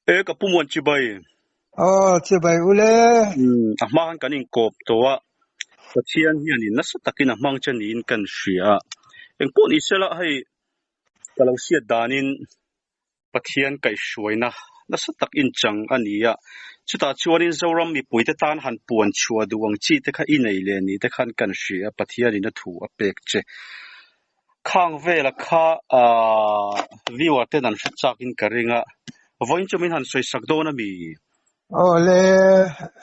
กับผู้มวลจิบายจะไปอุเล่มาหันกันอิงกบตัวประเทศนี้นี่นัสตักินมังจะนี่กันเสียเองพวกนี้เสละให้กำลังเสียดานินประเทศไก่สวยนะนัสตักอินจังอันนี้ชุดตาชวนินเจ้ารำมีปุ๋ยแต่ตานหันปวนชัวดวงจีแต่ข้าอินไอเลนี่แต่ขันกันเสียประเทศนี้นัถูอเปกเจข้างเวลข้าวิวัฒน์นั้นชุดจากอินกระริงวันจะมีหันสวยสักโดนมีเล่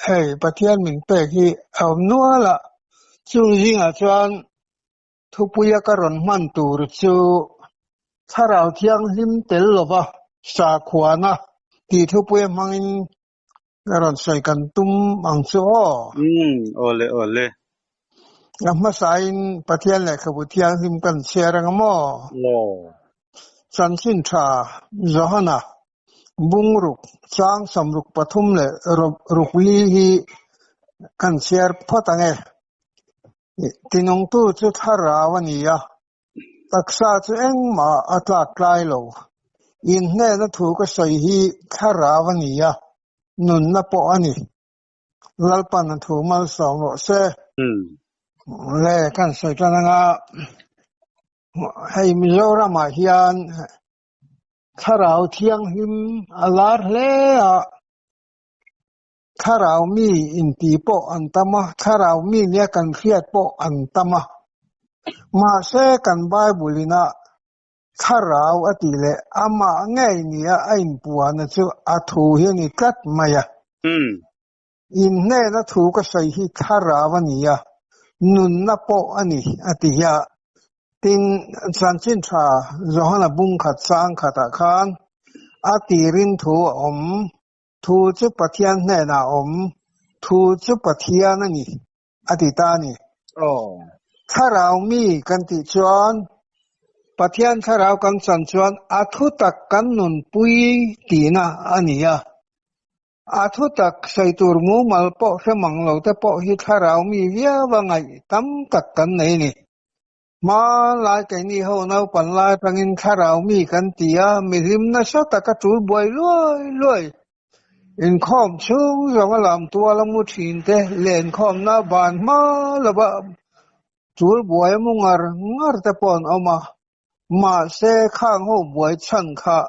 ให้ประเทศmìnhเปกที่เอานัวละจูริงจวนทุกปุยกรอนมันตูรจูถ้าเราเที่ยงหิมเตลลบะสาขวานะที่ทุกปุยมังกรอนใส่กันตุ้มอังโซโอเล่มาใส่ประเทศแหละขบเที่ยงหิมกันเชียร์งมอสันสินชาจฮนะบุงรุกจางสำรุกปฐุมเลยรุกลีฮีกันเชียร์พอตั้งที่น้องตู้จุดหาราวันนี้ตักษาจุเองมาอัตลากลายโลอินเน่นถูกใส่ฮีหาราวันนี้นุนนับปอันนี้ลัลปันถูกมาสองโลเซเล่กันใส่กันงาให้มิโซรามาฮิอันถ้าเราเที่ยงหิมอลาร์เล่ถ้าเรามีอินตีโปอันตมะถ้าเรามีเนี่ยกันเครียดโปอันตมะมาเสกันไบเบิลนะถ้าเราอติเลอามาไงเนี่ยไอ้ปัวนะจูอัทูเฮนี่กัดมาอินเน่นะถูกใส่ที่ถ้าเราวันนี้นุนนับโปอันนี้อติยาติงสันชินชาจอหนะบุงขัดสร้างขัดอาคารอติรินทูทูจุปเทียนแน่นาทูจุปเทียนนี่อติตานี่ถ้าเรามีกันติจวนปเทียนถ้าเรากันสันจวนอาทุตักกันนุนปุยตีนะอันนี้อาทุตักใส่ตัวมูมัลโปเสมังเราแต่โปฮิถ้าเรามีเวียว่าไงตั้มตักกันไหนนี่มาลายกันนี่เขาเอาปันลายตั้งอินถ้าเรามีกันตีมีริมนะชอบตะกจูบวยรวยอินข้อมชูจังลำตัวละมุทินเตเล่นข้อมหน้าบานมาละบะจูบวยมุงร์แต่ปอนเอามาเสข้างหูบวยชันข้า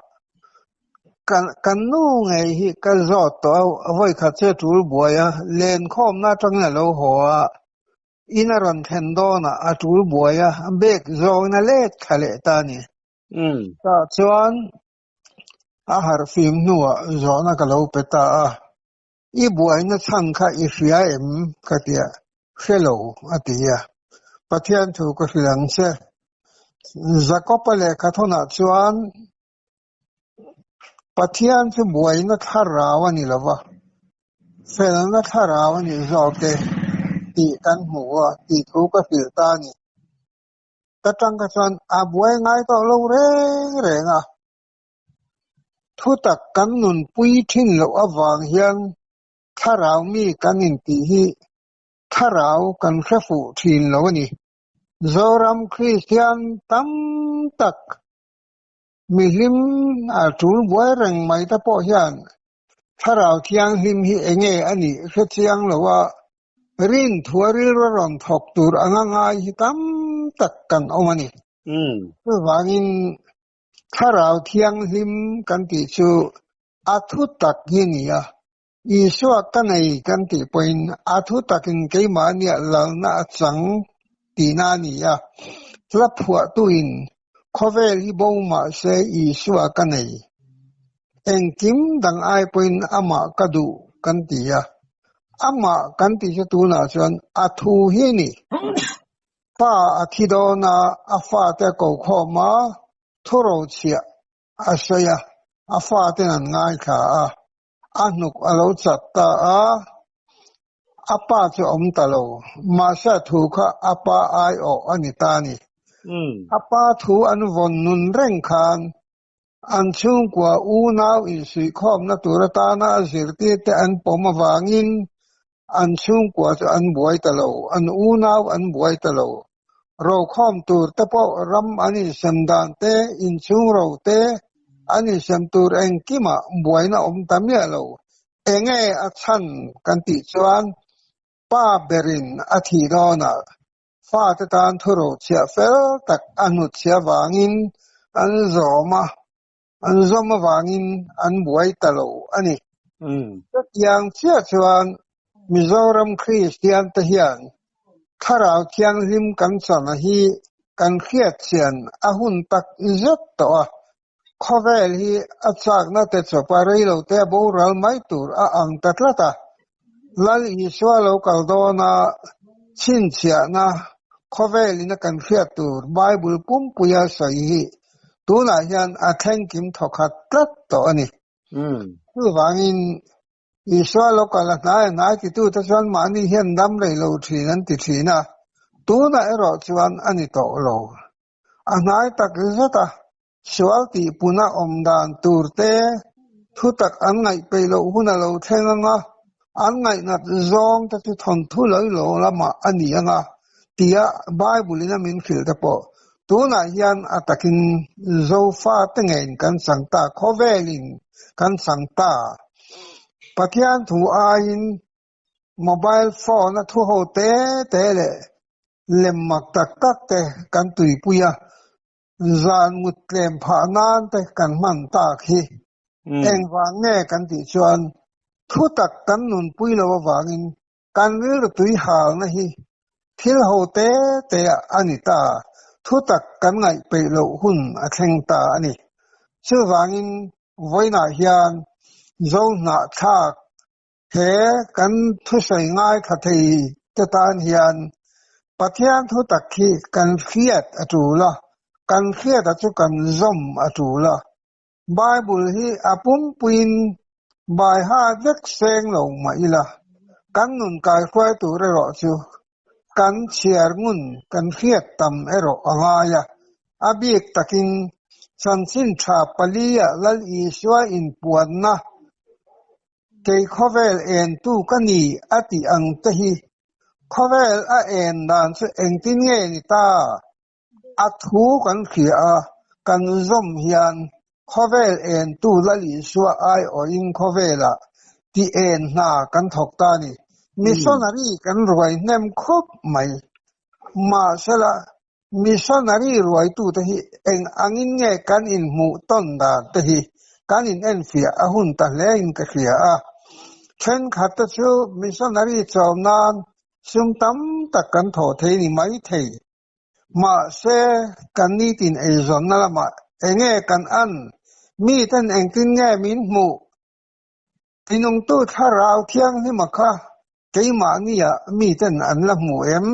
กันนู่ไงฮิกันจอดตัวเอาไว้ขัดเชืจูบวยเล่นข้อมหน้าจังเนี่ยเราหัวอินารันเทนโดนะอาจูบวยเบกโจน่ะเล็ดทะเลตานี่ก็ชวนอาหารฟิล์มนัวจอนักเราเปตาอีบัวนี่ช่างข้าอีฟิอาก็เดียเฟลโลอติยาประเทศถูกก็หลังเสจะก็ไปเลยข้าทนาชวนประเทศที่บัวนี่ท่าราวันนี้ละวะเฟลนั่นท่าราวันนี้จอเกตีกันหัวตีถูกก็ฟิลตานี่แต่ตั้งแต่ชวนอาบัวง่ายต่อเราเร่งทุตักกันนุนปุยทิ้งเราวางเฮียนถ้าเรามีกันอินตีฮีถ้าเรากันแค่ฝูทิ้งเรานี่จอรัมคริสเตียนตั้มตักมีหิมจูบวยแรงไม่ตะโปเฮียนถ้าเราเที่ยงหิมฮีเองอันนี้คือเที่ยงเราว่ารินทัวริรอนทอกตูร์ง่ายๆตั้มตักกันเอามานี่คือวางินถ้าเราเที่ยงหิมกันติชูอาทุตักยินีอีสวกกันไอกันติเป็นอาทุตักเกยมาเนี่ยเราหน้าจังตีนานี่ลับหัวตุอินขเวลิบงมาเสอีสวกกันไอเอ็งกิมดังไอเป็นอามากระดูกันติอามากันติจะตูน่าจนอาทูฮินีป้าอาทิดอนาอาฟาเตโกขมาทุโรเชียอาศัยอาฟาเตนันง่ายค่ะอานุกอโลจัตตาอาป้าจะอมตะโลมาเสถูกอาป้าไอโออันิตานีอาป้าถูอันวนนุนเร่งคานอันชุ่งกว่าอูนาวอินสุขอมนัตุรตานาสิรติแต่อันปมวางินอันชุ่งกว่าจะอันบวยตะโลอันอูนาวอันบวยตะโลเราข้อมตูร์ตะปอรำอันนี้สันดานเตอินชุ่งเราเต ani sem tur eng kima buaina tamia lo enge achan kan ti chuan pa berin athi dona fa ta tan thuro chia fel tak anu chia wangin an zoma wangin an buai talo ani yang chia chuan Mizoram Christian te hian tharau thiang lim kan chana hi kan khiat chian ahun tak izot to a khovel hi achak na te choparei lo te boral mai tur a ang tatlata lal i swalo kaldona chin chia na khovel ina kan khiat tur bible pum puya sai hi tuna hian a thankim thokhat tlat to ani tu wangin Iswa lokal na ki tu ta chuan mani hian dam rei lo thin an ti thina tuna ero chuan ani to lo a nai tak zata swal ti puna omdan turte thu tak an ngai pe lo huna lo thenga an ngai na zong ta chu thon thu loi lo lama ani anga tia bible ina min khil ta po tuna hian atakin zofa tengen kan sangta khovelin kan sangta Pathian thu ain mobile phone thu ho te le lemmak tak te kan tui puya zan mut lem pha nan te kan man ta khi eng wang nge kan ti chuan thu tak kan nun pui lo wangin kan rir tui hal na hi thil ho te anita thu tak kan ngai pe lo hun a thleng ta ani chu wangin voina hian zo na thak he kan thu sai ngai kha thei te tan hian pathian thu tak khi kan khiat atula kan khiat chu kan zom atula bible hi apum puin bai ha vek seng lo ma ila kan nun kai khwai tu re ro chu kan chiar ngun kan khiat tam ero angaya abik takin chansin tha palia lal i swa in puanna ke khovel en tu kani ati ang tehi khovel a en dan chu eng tin nge ni ta athu kan khia kan zom hian khovel en tu lali swa ai o in khovela ti en na kan thok ta ni missionary kan roi nem khop mai ma sala missionary roi tu te hi eng angin nge kan in mu ton da te hi kan in en fia ahun ta le in ka khia a chen khat chu missionary chawnan sum tam tak kan tho thei ni mai thei ma se kan ni tin e zon na ma enge kan an mi tan eng tin nge min mu tinung tu tharau thiang ni makha keima ni ya mi tan an la mu em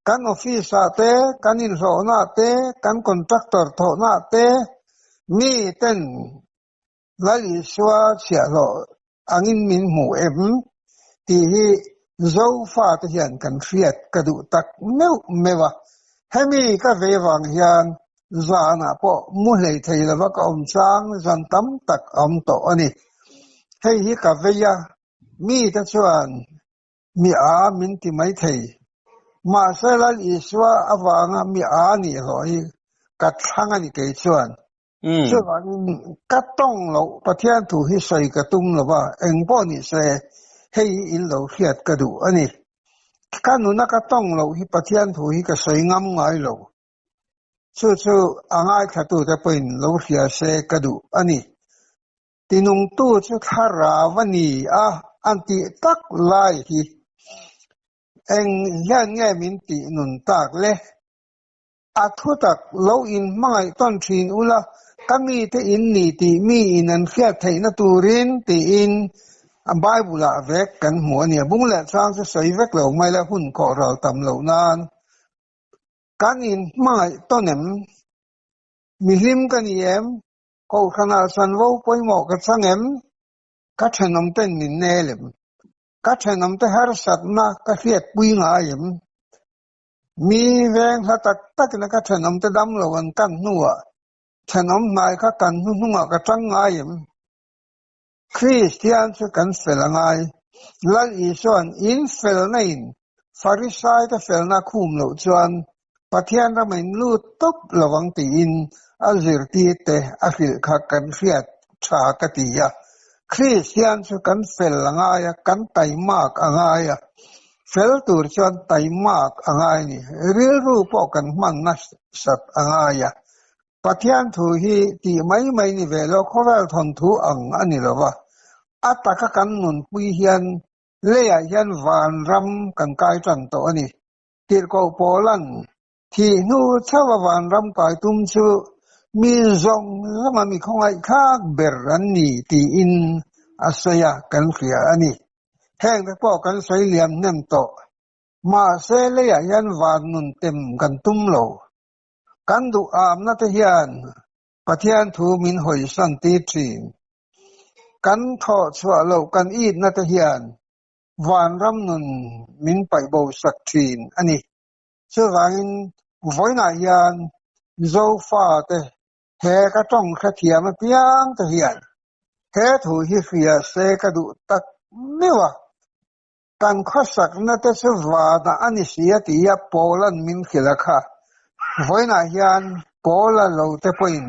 kan office te kan in ro na te kan contractor tho na te mi tan lali swa sia lo angin min mu em ti hi zo fa te hian kan fiat kadu tak meu mewa hemi ka ve wang hian zana po mu hlei thei lawa ka om chang zan tam tak om to ani hei hi ka ve ya mi ta chuan mi a min ti mai thei ma selal iswa awanga mi a ni hoi ka thanga ni ke chuan chuan ka tong lo pathian thu hi sai ka tum lo ba eng po ni se hei in lo hiat ka du ani kanuna ka tong lo hi pathian thu hi ka sai ngam ngai lo chu angai khatu te poin lo hia se ka du ani tinung tu chu thara wani a anti tak lai hi eng hian nge min ti nun tak le athu tak lo in mangai ton thin ula kami te in ni ti mi in an khiat theina turin ti in a bible a vek kan hmu ani bung le chang se sei vek lo mai la hun ko ral tam lo nan kan in mangai tonem mi him kan yem ko khana san wo poi mo ka changem ka thenom ten nin nelem ka thenom te har sat na ka hiat pui nga yem mi veng ha tak na ka thenom te dam lo an kan nuwa thenom mai ka kan nuwa ka chang nga yem Christian chu kan fel ngai lal i chuan in fel nain farisai ta fel na khum lo chuan pathian ra main lu top lawang ti in azirti te afil kha kan riat tha ka ti ya Christian chu kan fel anga ya kan tai mak anga ya fel tur chuan tai mak anga ni ril ru po kan man na sat anga ya pathian thu hi ti mai ni velo khoral thon thu ang ani lawa ataka kan nun pui hian leya hian van ram kan kai tran to ani tir ko polan thì nu chawa van ram kai tum chu mi zong lama mi khongai khak ber an ni ti in asaya kan khia ani heng te po kan sei liam nem to ma se leya hian van nun tem kan tum lo kan du am na te hian pathian thu min hoi san ti thin kan tho chua lo kan i na te hian van ram nun min pai bo sak thin ani chu wangin voina hian zo fa te he ka tong kha thiam piang te hian he thu hi fia se ka du tak mewa kan khosak na te chu wa da ani sia ti ya polan min khilakha voina hian pola lo te poin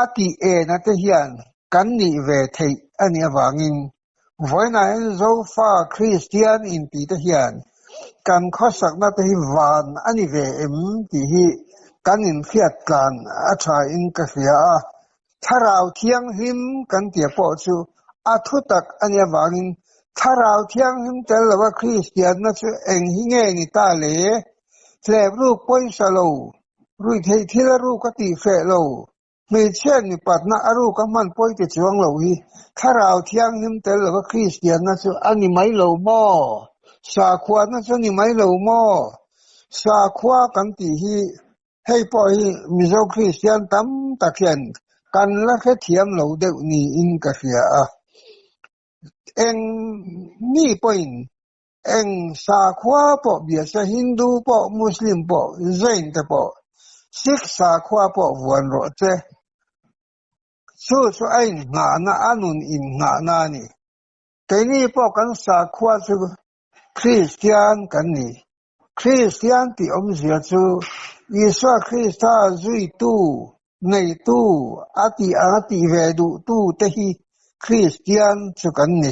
ati e na te hian kan ni ve thei ani awangin voina en zo fa Christian in ti te hian kan khosak na te hi van ani ve em ti hi kan in fiat kan a tha in ka fia tharau thiang him kan tia po chu a thu tak ani awangin tharau thiang him tel lawa Christian na chu eng hi nge ni ta le tlep ru poi sa lo rui thei thil ru ka ti fe lo mi chen ni pat na aru ka man poi ti chuang lo hi tharau thiang him tel lawa Christian na chu ani mai lo mo sa khwa na chu ni mai lo mo sa khwa kan ti hi hei po hi mizo Christian tam takhian kan la khe thiam lo de ni in ka fia eng ni point eng sa khwa po bia sa Hindu po Muslim po Jain te po Sikh sa khwa po vuan ro che chu ai nga na anun in nga na ni ke ni po kan sa khwa chu Christian kan ni Christian ti om zia chu Isa Christa zui tu nei tu ati ve du tu te hi Christian chu kan ni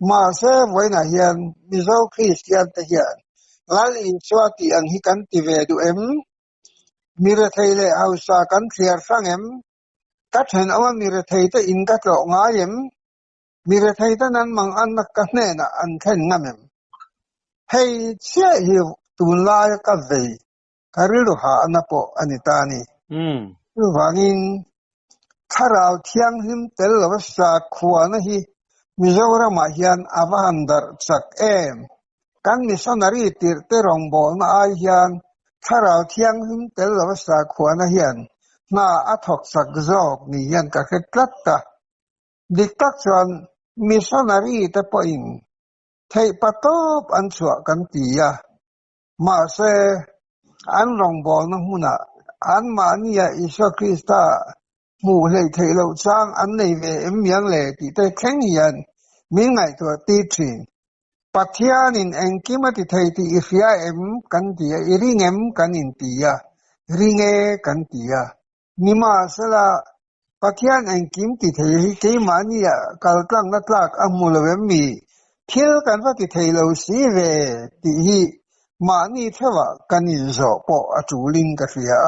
ma se voina hian mizo Christian te hian lal in chwati ang hi kan ti ve du em mira theile hausa kan thliar sang em ka then awa mira theite in ka tlo nga em mira theite nan mang an na ka hne na an then ngamem hei che hi tun la ka ve karilu ha anapo anitani wangin tharau thiang him tel lawa sa khwa na hi Mizoram hian avandar chak em kan missionary tir te rong bol na ai hian tharau thiang him tel lawa sa khwa na hian na athok sak zok ni hian ka khetlat ta diktak chuan missionary te po in thei patop an chua kan ti ya ma se an rong bol na huna an ma nia Isa Krista mu lei thei lo chang an nei ve em yang le ti te kheng hian mi ngai to ti thin pathian in enkimati thei ti ifia em kan ti iring em kan in ti ya ringe kan ti ya nima sala pathian enkim ti thei ke mania kaltlang na tlak amulawem mi thil kan va ti thei lo si ve ti hi mani thewa kan in zo po atulin ka fia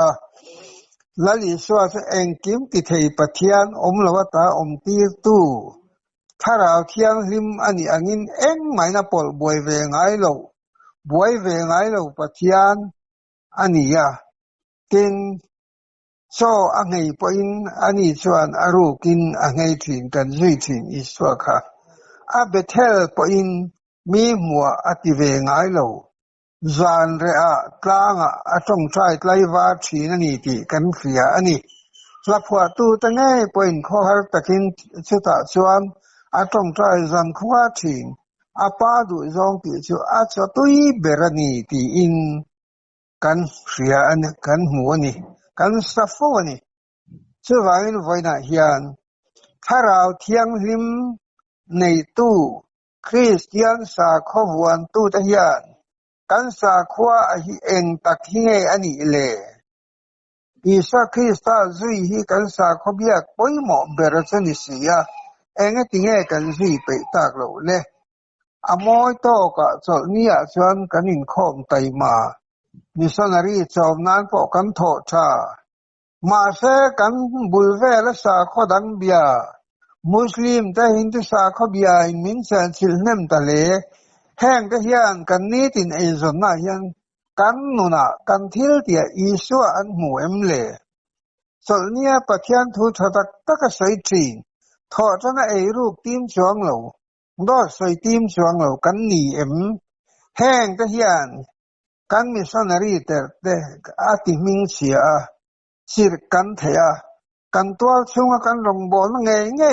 lali swa se enkim ti thei pathian om lawata om ti tu tharau thiang him ani angin eng maina pol boi ve ngai lo pathian ani ya tin so angai po in ani chuan aru kin angai thin kan zui thin iswa kha a bethel po in mi mua ati ve ngai lo zan re a tlanga atong trai tlaiwa thin ani ti kan fia ani lapwa tu ta ngai po in kho har takin chuta chuan atong trai zan khwa thin apa du zong ti chu a cho tui berani ti in kan fia an kan mu ani kan safo ani chu wangin voina hian tharau thiang him nei tu Christian sa khowan tu ta hian kan sa khwa a hi eng tak hi nge ani le อีสาคริสต์จุยฮีกันสาขบยักป่วยหมอเบรชนิสียเองติงเอกันจุยไปตากโลเล่อมอยโตกะจดเนี่ยชวนกันอินคอมไตมามิสนารีจอมนั้นพอกันโทชามาเสกันบุลเวลสาขดังเบียมุสลิมแต่ฮินดูสาขเบียอินมินเซนซิลเนมตะเลแห่งทะเฮียนกันนี้ตินเอซอนนาเฮียนกันนุนะกันทิลเตียอีสัวอันหูเอ็มเลส่วนนี้ปะเทียนทูชดักตะกะใส่จีนทอจนะเอรูปทีมสวงเหลาดอใส่ทีมสวงเหลากันนี่เอ็มแห่งทะเฮียนกันมิสนารีแต่อาติมิงเสียสิรกันเทียกันตัวช่วงกันลงบอลไง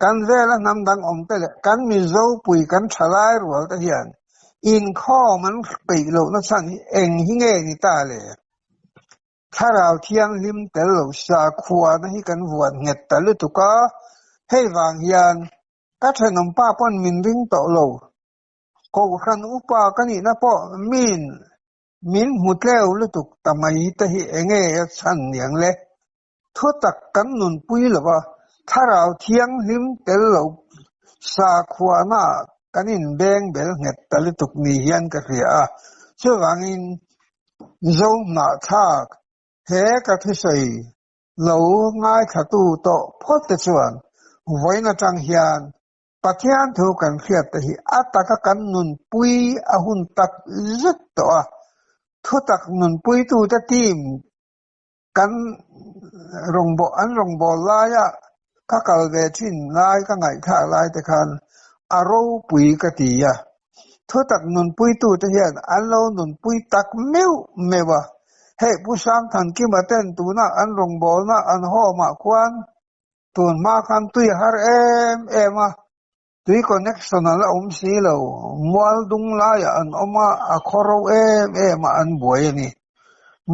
กันเวลานำดังอมเตะกันมีโจปุยกันฉลายรัวตะเฮียนอินข้อมันไปโลนัสันเองหิเงนิตาเลยถ้าเราเที่ยงลิมเตลสาขวานให้กันวนเงตตะลุตุกะให้วางยานกัทนมป้าปนมินริงโตโลกูขันอุปากันนี่นะพ่อมินหุดเล้วลุตุกตะไม่ตะฮีเองสันอย่างเล่ทุตักกันนุนปุยหรือว่าถ้าเราเที่ยงลิมเตลสาขวานากันอินแบงเบลเงตตะลุตุกนี่ยันกะเรียช่วงอินโจมนาทักเฮกะทิสัยเหลาง่ายขัตูโตพอดส่วนไว้นาจังเฮียนปะเทียนถูกันเครียดแต่ฮีอัตตะกันนุนปุยอาหุนตักจุดตัวทุตักนุนปุยตูตะทีมกันรงบ่ลายะก็กลเวทินลายก็ไงท่าลายแต่คันอารมณ์ปุยกะตียะทุตักนุนปุยตูตะเฮียนอันเรานุนปุยตักเมวะเฮ้ผู้สร้างทันกิมาเต้นตูน่ะอันรงบ่น่ะอันห่อมาควันตูนมาคันตุยฮาร์เอ็มตุยคอนเน็กชันละสีเหลามัวดุงลายอันมาอะคอร์เอ็มอันบวยนี่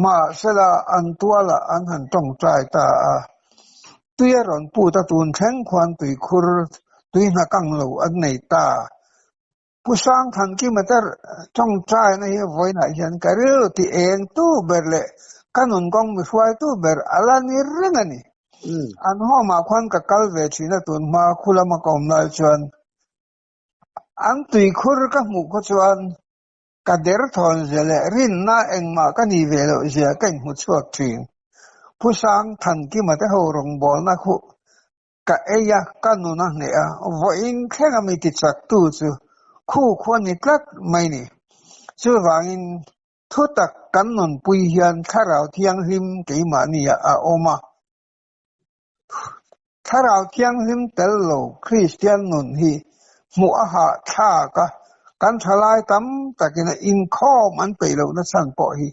มาเสละอันตัวละอันหันต้องใจตาตุยรอนปูตะตูนแข็งควันตุยคุรตุยนักังเหลาอันในตาผู้สร้างทันกิมาเตอร์จ้องใจในไว้ไหนฉันก็เรื่องที่เองตู้เบรเล่กันุนกองมิสวายตู้เบรอะไรนี่เรื่องนี้อันห่อมาควันกับกัลเวชินะตุนมาคุลามากอมนายชวนอันตุยคุรกับมุกชวนกัดเดรทอนเจเลรินน่าเองมากันนี่เวลเสียกันหุดสวดทิ้งผู้สร้างทันกิมาเตอร์หัวรงบอลนักหุกับเอยกันุนเนี่ยว่าอินแค่ก็ไม่ติดสักตู้ซูคู่ควรนิกลักไม่นี่ชื่อว่าอินทุตักกันนุนปุยยันข้าเราเที่ยงหิมกี่มานี่อาโอมาข้าเราเที่ยงหิมเตลโลคริสเตียนนุนฮีมัวหาท่ากะกันทลายตั้มแต่กินอินข้อมันไปแล้วนะสันปอฮี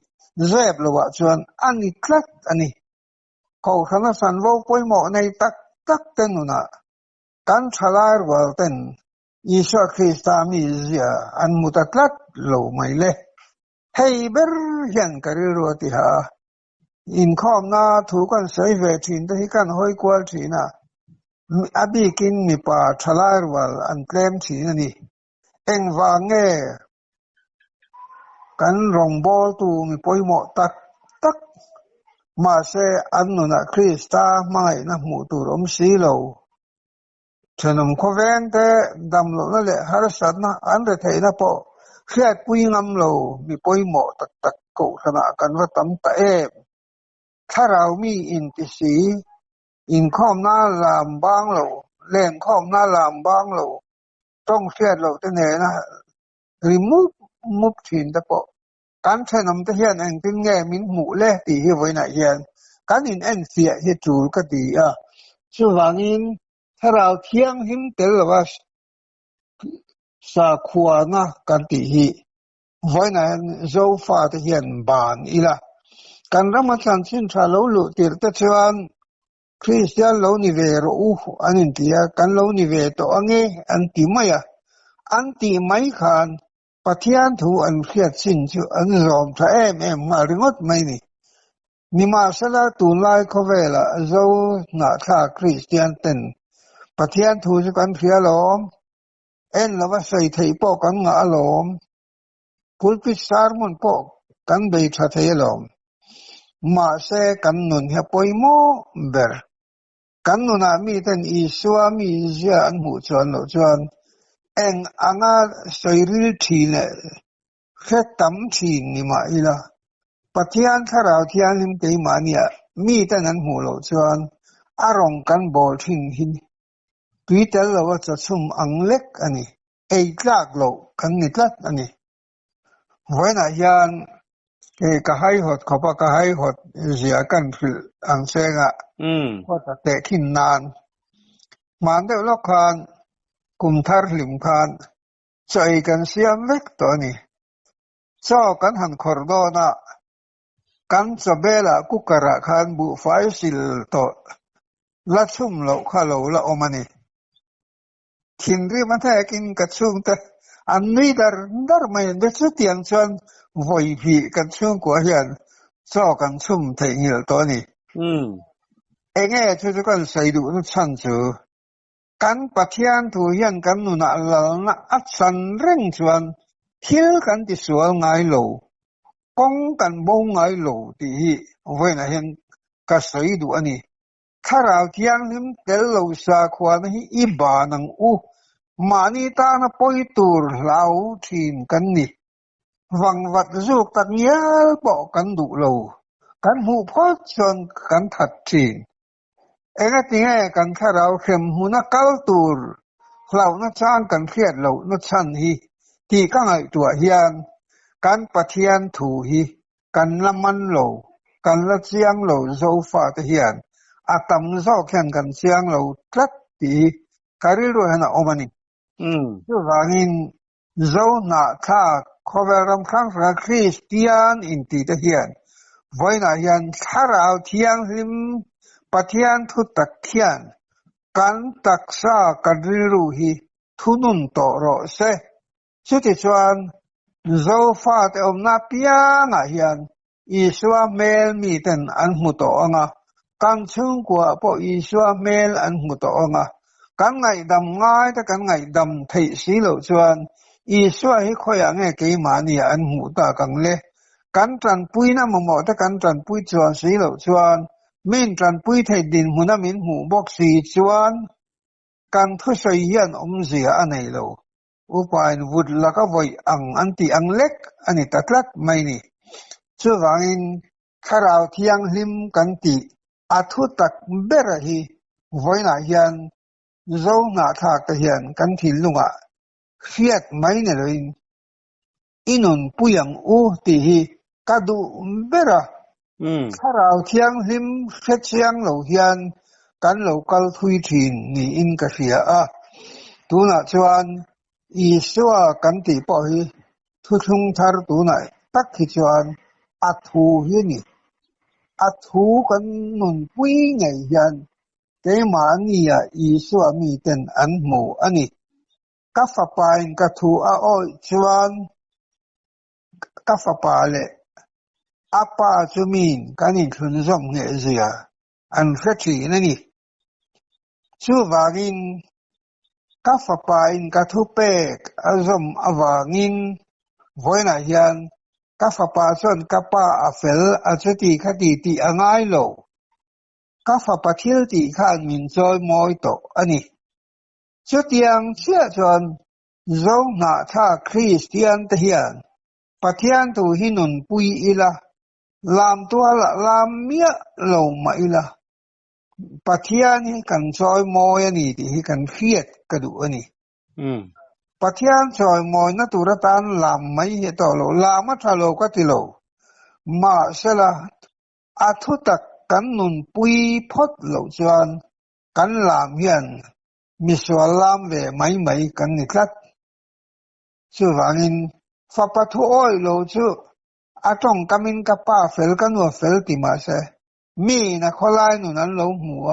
เจ็บเลยว่าส่วนอันนี้คลักอันนี้เขาขณะสันว่าป่วยหมอในตักเต็นนุนะกันทลายว่าเต็นอีสคริสต์มีเสียอันมุตัดลัดโลไม่เล่ให้เบรยันกระริรวติหาอินข้อมนาถูกกันใส่เวทินแต่ที่กันห้อยกวาลทีน่ะอบีกินมีป่าทลายวัลอันเคลมทีนี่เอ็งวางเงกันรงบอลตูมีป่วยหมอตักมาเสอันนุนักคริสต์ไม่นะหมู่ตูรมสีโลฉะนั้นข้อเว้นแต่ดำโลนั่นแหละฮาร์สันนะอันเดทัยนะพอเครียดปุยงำโลมีป่วยหมอตักกูขณะกันว่าตั้มตาถ้าเรามีอินติสีอินข้อมหน้าลามบ้างโลแรงข้อมหน้าลามบ้างโลต้องเครียดโลแต่เนี่ยนะรีมุฟถินแต่พอการใช้น้ำตะเฮียนเองเป็นแง่มินหมู่เล่ตีให้ไว้ไหนเฮียนการอินเอ็นเสียให้จูก็ดีช่วงนี้ถ้าเราเที่ยงหิมเตลว่าสาขวานะกันตีฮีไว้ไหนโซฟาตะเฮียนบานอีละกันรำสันสินชาโลลุติร์ตะชวนคริสเตียนโลนิเวโรอันนี้ที่กันโลนิเวโตอันนี้อันที่ไม่ขันปะเทียนถูอันเครียดสินชูอันรอมถ้ามาเรื่องดไม่นี่นิมาสละตูนไลเขาเวล่ะโซนาคาคริสเตียนเต็นปะเทียนถูจะกันเครียดล้อมแล้วว่าใส่ไทยปอกันงาล้อมพุลพิสารมันปอกันเบยชาไทยล้อม มาเสกันนุนเฮปอยโมเบอร์กันนุนามีแต่อิสวามีเจอันหูจวนโลจวนเอ็งอ่างสอยริลทีเนแค่ตั้มทีนี่มาอีละปัจจัยข้าราที่อันหิมเกยมาเนี่ยมีแต่นั้นหูโลจวนอารมณ์กันบอลทิ้งหินตุยเตลว่าจะซุ่มอังเล็กอันนี้เอกลักโลกันนิดละอันนี้วันนั้นยันก็ให้หดขบก็ให้หดเสียกันฟิลอังเซงะว่าจะเตะขินนานมันเดี๋ยวลูกคานกุมทาร์ลิมคานใจกันเสียงเล็กตัวนี้เจ้ากันหันคอร์ดอนะกันจะเบล่ากุกระคานบุไฟสิลโตละชุ่มเราข้าเราละอมันนี่ทินรีมันแท้กินกัดชุ่มแต่อันนี้ดาร์ไม่เด็ดสุดยังชวนไฟผีกัดชุ่มกว่าเห็นเจ้ากันชุ่มเทียนตัวนี้เองชุดกันใส่ดูนั่นชั้นจูกันปัจจัยทุเรียนกันนุนาลนะอัศสันเร่งชวนทิลกันที่สวนไงโลกงกันบงไงโลที่เว้นเห็นก็ใส่ดูอันนี้ข้าราชการหิมเตลโลสาขวานให้อีบานังอูมานิตานะปอยตูร์ลาวทีมกันนี่วังวัดจุกตักยาปอกันดูโลกันหูพอชนกันถัดทีเองที่ไงกันข้าราเข้มหูนักกัลตูร์เรานักช่างกันเครียดเรานักชันฮีที่ก็ไงตัวเฮียนกันปะเทียนถูฮีกันละมันโลกันละเสียงโลโซฟาตเฮียนอาตมโซแข่งกันเสียงโลทัดตีการิโรหนะอมันนี่จู่ว่างินโซนาท่าขบรำครั้งสักคริสเตียนอินตีตเฮียนไว้นะยันข้าราเทียงหิมปัทยันทุตักเทียนกันตักษากันริรุฮีทุนุนโตโรเซสุดที่ชวนโซฟาเตอมนาพิยังอายันอิสวาเมลมีเต็นอันมุตโตองะกันชงกว่าพออิสวาเมลอันมุตโตองะกันไงดำง่ายแต่กันไงดำไทยสีเหลวชวนอิสวาให้คอยอังเกยมานี่อันมุตตากังเลกันจันปุยนะมอมอแต่กันจันปุยชวนสีเหลวชวนมินจันปุยไทยดินหูน้ามินหูบอกสีชวนกันทุสยันเสียอันไหนโลอุปายวุฒิลักไว้อันที่อังเล็กอันนี้ตัดลัดไม่นี่ช่วงนี้ข้าราชการหิมกันตีอัฐุตักเบรฮีไว้นายันโซนาทากยันกันที่ลุงอ่ะเฟียดไม่เนี่ยเลยอินุนปุยังอูตีฮีกัดูเบระข้าราชการหิมเฟียดเชียงเหล่ายันกันเหล่ากัลทุยทินนี่อินกเสียอ่ะตัวน่ะชวนอีสวากันตีปอยทุกงทาร์ตัวไหนตักที่ชวนอัฐุฮีนี่อัฐุกันนุนปุยไงยันเกมานี่อ่ะอีสวามีเต็นอันหมูอันนี้กัฟปายกัทูอาโอชวนกัฟปาเลอาปาจุมินกันนี่ทุนจงเงเสียอันเฟชีนั่นนี่ชูวากินกัฟปายกัทูเปกอาจมอวางินไว้นายันกัฟปาชนกัปปาอาเฟลอาจติคดีตีอ่างไอโลกัฟปาทิลตีข้ามินจอยมอยโตอันนี้ชุดยังเชื่อจนโซนาท่าคริสเตียนเทียนปัทยันตุหินุนปุยอิละลามตัวละลามเมียลงมาอิละปัทยันนี่กันจอยมอยนี่ที่กันเครียดกระดูอันนี้ปัทยันจอยมอยนัตุรตันลามไม่เหตุโลลามัทโลกติโลมาเสละอัทุตักกันนุนปุยพดโลจวนกันลามเฮียนมิสวาลามเวไม่กันนิทัดช่วงนี้ฟ้าปัทุโอยโลชูอาจงกามินกับป้าเฟลกันว่าเฟลติมาเสมีนะคนไล่หนูนั้นลงหัว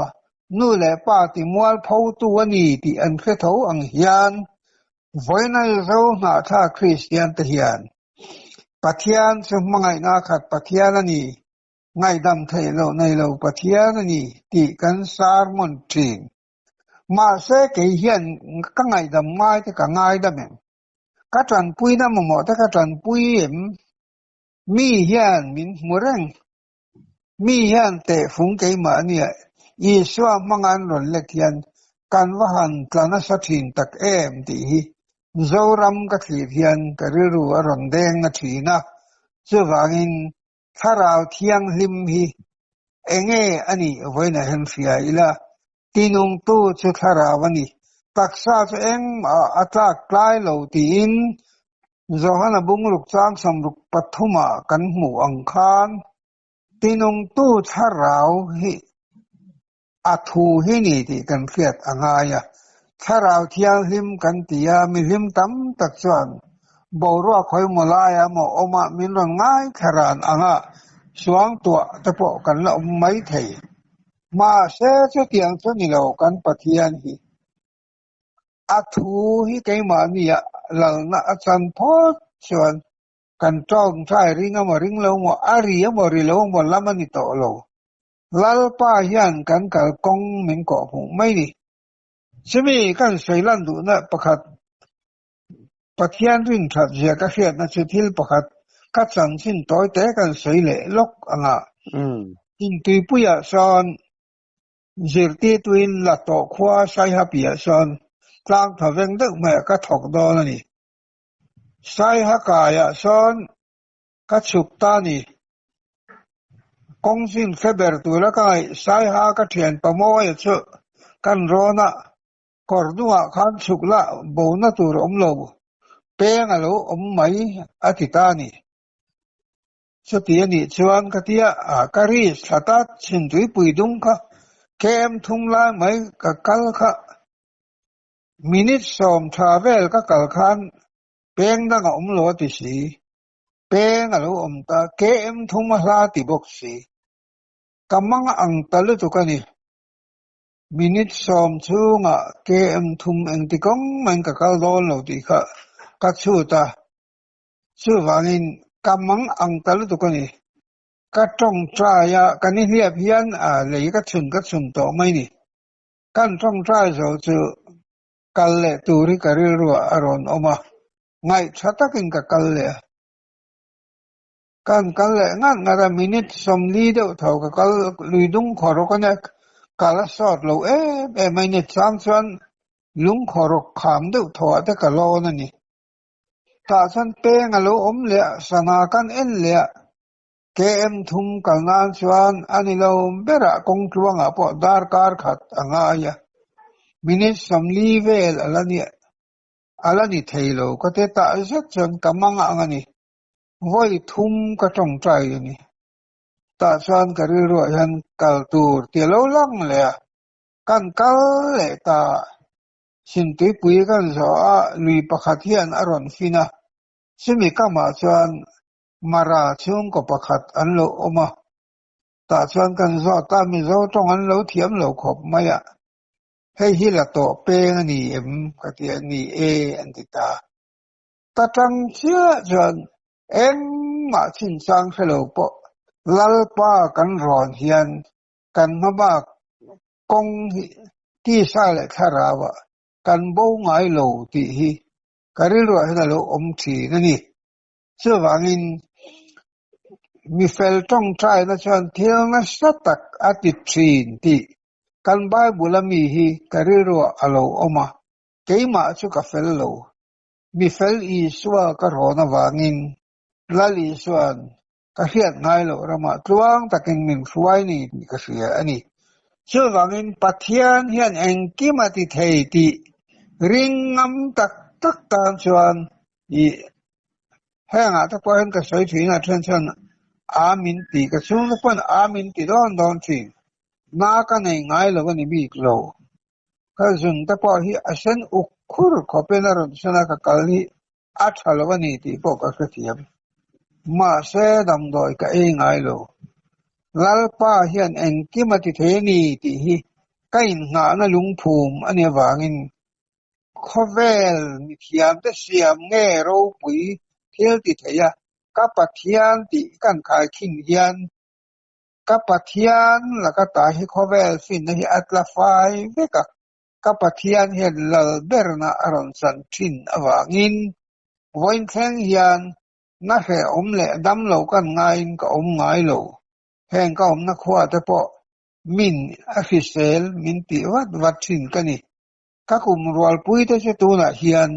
นู่นแหละป้าติมัวเผาตัวนี้ที่อันเคยเท่าอังเฮียนไว้ในโซนาท่าคริสเตียนตะเฮียนปัทยานสมัยนาขัดปัทยานนี่ไงดำไทยโลในโลปัทยานนี่ที่กันสารมนตรีมาเสกเฮียนก็ไงดำไม้แต่ก็ไงดำเองกัจจันปุยน้ำหมอแต่กัจจันปุยมีเฮียนมินมัวเร่ง มีเฮียนเตะฝูงเกยมาเนี่ยอีสวามังอันรอนเล็กยันกันว่าหันตลานัสถินตักตีโจรัมกัทีเฮียนกระรูอรอนแดงนาทีนะจะวางินถ้าเราเที่ยงลิมฮีเองอันนี้ไว้ในเห็นเสียอีละตีนงตู้ชุดถ้าเราวันนี้ตักษาเองอัตลากลายเหล่าตีนโจฮันบุงลุกจางสมรุกปัทุมากันหมู่อังคารตีนงตู้ถ้าเราฮีอัฐูฮีนี่ที่กันเสียดอ่างไงถ้าเราเที่ยงลิมกันตียามีลิมตั้มตักส่วนบ่รู้ว่าคอยมาลายมาออกมามีเรื่องง่ายขนาดอ่างสว่างตัวตะปอกันละไม่เทมาเสียจุดยังจุดนี้เรากันปฏิญาณฮีอัฐูฮีเกมานี่หลังนั้นอาจารย์พูดส่วนกันจ้องใช้ริงมาริงเราว่าอารีมาริเราว่าละมันนี่โตเราลัลป้ายันกันกับกงเหมือนกับผมไม่ดีใช่ไหมกันใส่ลันดูนะประคัดปฏิญาณริงทัดเสียก็เสียนั่นสุดที่ประคัดกัดสังสินต่อยแต่กันใส่เละล็อกอ่ะอินตุยปุยสอนเจรตีตุยละโตขวาใส่ฮับยาสอนกลางทวีงดึกแม่ก็ถกดอนี่ใส่ฮักกายสอนก็ฉุกตานี่กงสินเฟเบอร์ตัวละก็ใส่ฮักก็เทียนประโมยเชกันโรนะกอร์ดัวขันฉุกละโบนัตัวอมโลเป้งอะโลอมไม่อธิตานี่สตินี่ชวนกติยาการีสตัดสินตุยปุยดุงค่ะเกมทุ่งลายไม่กับกัลค่ะมินิทสอมทราเวลกับกัลขันเป้งดังอมโลติสีเป้งอะโลอมตาเกมทุ่งมาลาติบกสีกำมังอังตะลุตุกันนี่มินิทสอมชูงะเกมทุ่งเองติกงมันกับกัลโดนโลติค่ะกัดชูตาชูวานินกำมังอังตะลุตุกันนี่กัดจงใจกันนี่เรียบเพียนเลยกัดชุนโตไม่นี่กันจงใจจูกัลเลตูริการิรัวอารอนออกมาไงชัตกินกับกัลเลกันกัลเลงั้นงามินิทสมลีเดียวเท่ากับกัลลุยดุงขอรกันเนี่ยกัลสอดเรามินิทสามส่วนลุงขอรกขามเดียวถอดแต่กัลโลนั่นนี่ถ้าฉันเป้งอะโลอมเละสนากันเอ็นเละเกมทุ่มกัลนานส่วนอันนี้เราเบระกงจวงพอดาร์การขัดอ่างมินิทสมลีเวลอะไรนี่เทโลก็เตตาสักจนกำมังอ่างนี่ไว้ทุ่มก็จงใจนี่ตาส่วนกระรวยหันกัลตูร์เตียโลลังเลยกันกัลเลยตาสินตุยปุยกันสอลุยประคัดเฮียนอรอนฟินะซึ่งมีกามาส่วนมาราชุงก็ประคัดอันโลออกมาตาส่วนกันสอตามีโซตรงอันโลเทียมโลขบไม่ให้ฮิลาโตเปงนี่กติอันนี้อันติตาตาจังเชื่อจนมาชินสังเสลปลัลปากันรอนเฮียนกันมาบากกงที่สายคาราวะกันโบงไอโลตีฮีการิรัวให้เราอมทีนั่นนี่เชื่อว่างินมีเฟลต้องใช้นะชนเที่ยวนัสตักอติทีนที่กันไบบุลมีฮีการิรัวอโลออกมาเกี่ยมาชุกเฟลโลมีเฟลอีสวากรอนวางินลาลีสวนก็เฮียดง่ายโลรามาตวงตะกินมิงสวยนี่ก็เสียอันนี้เชื่อว่างินปัทยานเฮียนเองกิมาติเทติริงงำตักตามชวนอีแห่งตะพอนก็สวยถึงชันอามินตีก็ช่วงตะพอนอามินตีดอนทิ้งนากันเองง่ายโลวันนี้บีกโลก็จุนตะพอฮีอาเซนอุคุรขอเป็นอารมณ์ชนะกับกาลีอัฐลวันนี้ตีพวกก็เทียมมาเสดำโดยก็เองง่ายโลลัลป้าเฮียนเองกิมาติเทนีตีฮีก็อินงานลุงภูมิอันนี้ว่างินข้อเวลมีเทียมแต่เสียมเง่รูปุยเที่ยวติดเฮียกับปัทยานติกันขายขิงเฮียนกับปัทยานแล้วก็ตาให้ข้อเวลฟินในอัตลาไฟเวกับปัทยานเห็นลลเบรนาอรอนสันทินอว่างินวันแข่งเฮียนนักเหอมเละดำเหลากันง่ายก็ง่ายโล แห่งก็นักขวาแต่พอมินอฟิเซลมินติวัดสินกันนี่ก็คุมรัวปุยแต่เจตุนะเฮียน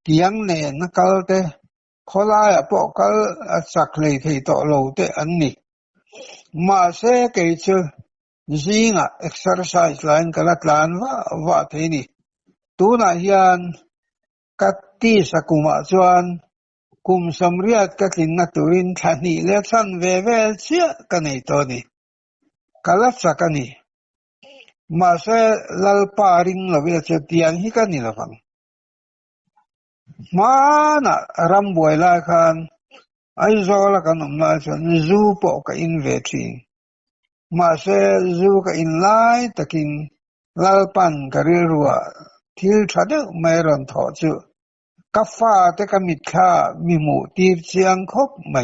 เกียงเนนักกัลเตขอลายพอกัลสักเลยที่ต่อโลเตอันนี้มาเสกเกจจิงะ exercise ลานกัลลานว่าที่นี่ตุนะเฮียนกัตติสกุมาจวนคุมสมเรียดกัตินนัตุรินทันนี่เลสันเวเวลเชียกันนี่ตัวนี้กัลสักกันนี่มาเสลลปาริงลวิลเจติยันฮิกันนี่ละฟังมานะรำบวยลายคันไอโซลกันนุ่มลายส่วนจูปอกกับอินเวทีมาเสจูกับอินไลตะกินลลปันกะริรัวทิลชัดไม่รันทอจูกัฟฟาเตกมิดข้ามีหมูตีเชียงคบไม่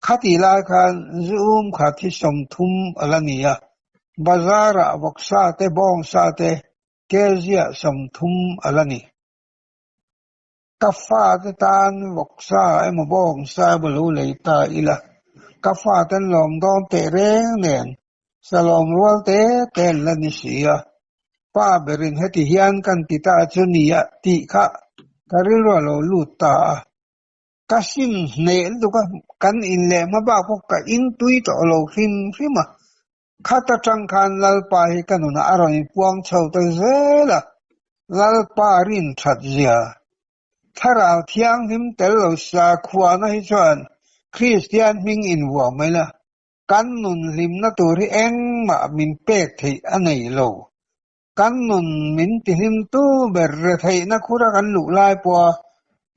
ขัดลายคันจูมขัดที่สมทุมอลานียบาซาระวกซาเตบองซาเตเกจิยสมทุมอลานีกัฟฟาเตตานวกซาเอมบองซาบลูเลยตาอิละกัฟฟาเตนลมดอนเตเรงเนนสลอมรัวเตเตนลนิสียป้าเบรินเฮติฮิอันกันติตาจุนียติขะกะริรัวโลลูตากัสินเนลตุกะกันอินเลมาบ้าพวกกะอินตุยตอโลฟิมฟิมาข้าตจังคันลลปาฮิกันุนอารอยพวงเชาตเซละลลปารินทัดเจียถ้าเราเที่ยงหิมเตลสาขวานให้ชวนคริสเตียนมิงอินวัวไม่ละกันนุนลิมนาตัวที่เองมามินเป็ดที่อันไหนโลกันนุนมินที่ลิมตู้เบรร์ที่นักขุระกันลุไลปัว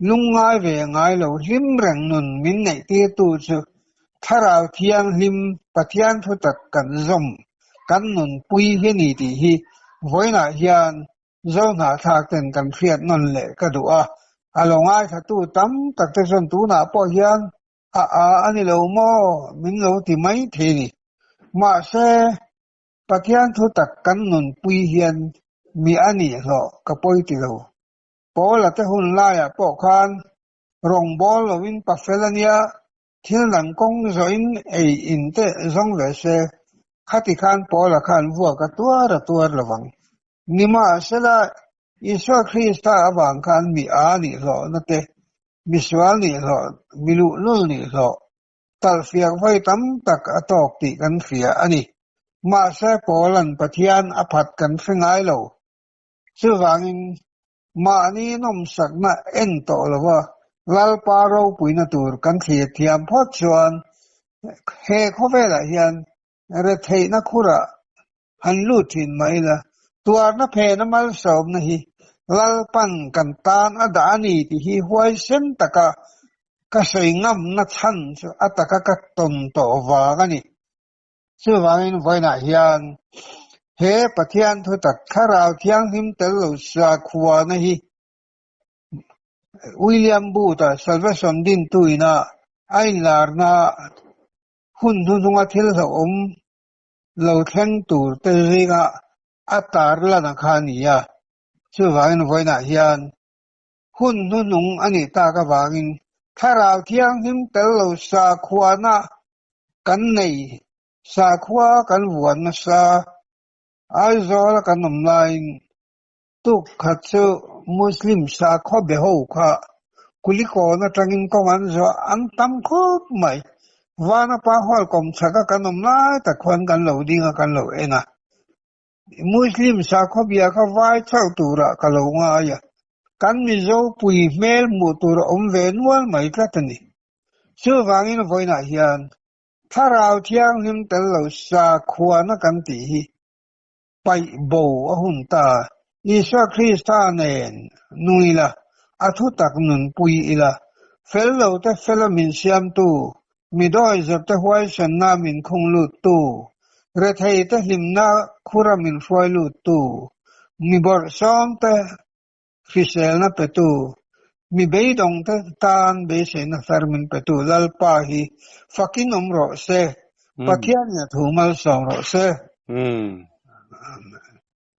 ลุงง่ายเวงง่ายโลลิมแรงนุนมินไหนที่ตู้จูถ้าเราเที่ยงหิมปะเที่ยงทุตักกันซอมกันนุนปุยเฮนีที่ฮีไว้หน้าเฮียนเจ้าหน้าทากเต็นกันเฟียดนั่นแหละก็ดูอารมณ์ง่ายถ้าตู้ตั้มตักแต่ส่วนตู้หน้าปอเฮียนอันนี้เราโม่มินเราที่ไม่เทนี่มาเสปะเทียนทุตักกันนุนปุยเฮียนมีอันนี้เหรอกับปอยที่เราพอละแต่หุ่นลายปอคานรองบอลเราวินปัฟเฟลเนียที่หลังกงจอยอินเตจงเวเซขัดขันพอละขันวัวกับตัวระวังนี่มาเสละอิสระคริสต์อาบังขันมีอันนี้เหรอนั่นเองมิสวานี่เหรอมิลุลุนี่เหรอตัดเสียงไฟตั้มตักอตอกติกันเสียอันนี้มาเสพอลันปะเทียนอภัดกันฟิงไอโลซึ่งวางินมาอันนี้น้อมสักน่ะเอ็นโตละว่าลลปาเราปุยนาตูร์กันเทียเทียมพอชวนเฮเขาเวลาเฮียนเรทัยนักขุระฮันลูทินไม่ละตัวนับเพนมาลสอบนะฮีลลปันกันตานอดานีที่ฮีหวยเส้นตะกะก็ใส่งำนัดชันอัตกะกัดตนต่อวากันนี่ซึ่งวางินไว้หน้าเฮียนเฮปะเทียนทุตักข้าราวเทียงหิมเตลลุสาขวานะฮีวิลเลียมบูตาสัลเวสันดินตุยนาไอลาร์นาหุ่นทุ่งอาทิตย์สมเราแข่งตูร์เตริกาอัตตาร์ละนักขานียชื่อว่าอินไว้หน้าเฮียนหุ่นทุ่งอันนี้ตากว่าอินถ้าเราเที่ยงหิมเตลเราสาขวานะกันในสาขวากันวันนะสาไอโซลกันนำลายตุกขัดเซมุสลิมสาขวาเบหูค่ะคุลิโกนะจังอินก็มันจะอันตั้มคุบไม่วานะป้าหัวกลมสักกันนำลายแต่ควันกันเหล่าดิ้งกันเหล่าเองนะมุสลิมสาขวาเบียก็ไหวเท่าตัวละกันเหล่าง่ายกันมิโซปุยเมลมุตุระเวนวันไม่กระตันนี่ชื่อว่าอินไว้หน้าเฮียนถ้าเราเที่ยงหิมเตลเราสาขวานะกันตีไปโบหุ่นตาอิสระคริสตาเนนนุยละอัทุตักนุนปุยอีละเฟลเราแต่เฟลมินเซียมตูมีดอยจับแต่หวยชนะมินคงลุตูเรทัยแต่หิมนาคุรามินฟอยลุตูมีบอร์ซอมแต่ฟิเซลนะเปตูมีเบยดงแต่ตานเบยเซนะฟาร์มินเปตูลลปาฮีฟักกินอมโรเซปะเทียนเนี่ยถูมัลสองโรเซ